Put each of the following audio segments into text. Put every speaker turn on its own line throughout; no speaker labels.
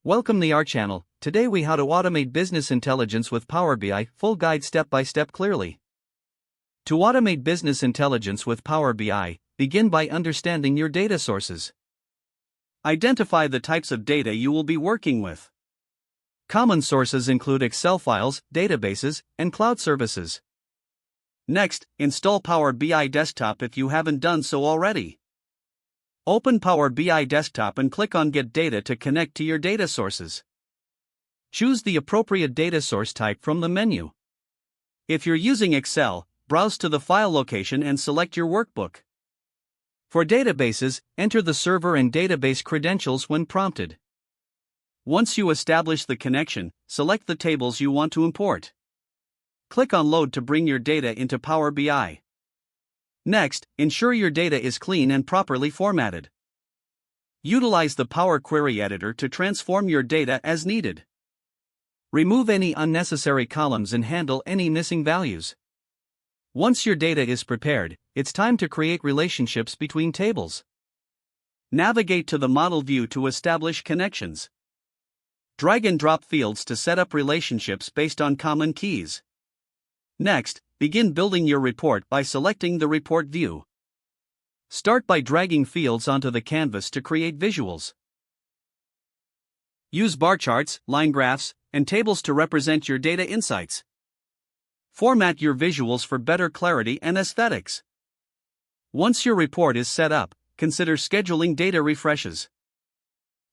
Welcome to our channel. Today we how to automate business intelligence with Power BI, full guide step by step clearly. To automate business intelligence with Power BI, begin by understanding your data sources. Identify the types of data you will be working with. Common sources include Excel files, databases, and cloud services. Next, install Power BI Desktop if you haven't done so already. Open Power BI Desktop and click on Get Data to connect to your data sources. Choose the appropriate data source type from the menu. If you're using Excel, browse to the file location and select your workbook. For databases, enter the server and database credentials when prompted. Once you establish the connection, select the tables you want to import. Click on Load to bring your data into Power BI. Next, ensure your data is clean and properly formatted. Utilize the Power Query Editor to transform your data as needed. Remove any unnecessary columns and handle any missing values. Once your data is prepared, it's time to create relationships between tables. Navigate to the model view to establish connections. Drag and drop fields to set up relationships based on common keys. Next, begin building your report by selecting the report view. Start by dragging fields onto the canvas to create visuals. Use bar charts, line graphs, and tables to represent your data insights. Format your visuals for better clarity and aesthetics. Once your report is set up, consider scheduling data refreshes.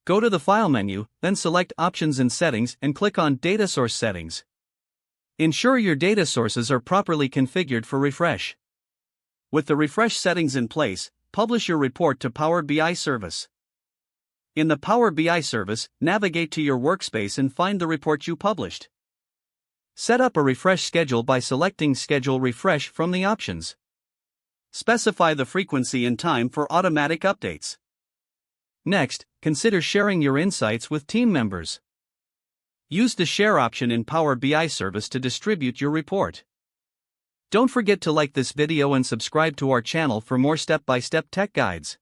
Go to the File menu, then select Options and Settings and click on Data Source Settings. Ensure your data sources are properly configured for refresh. With the refresh settings in place, publish your report to Power BI service. In the Power BI service, navigate to your workspace and find the report you published. Set up a refresh schedule by selecting Schedule Refresh from the options. Specify the frequency and time for automatic updates. Next, consider sharing your insights with team members. Use the Share option in Power BI service to distribute your report. Don't forget to like this video and subscribe to our channel for more step-by-step tech guides.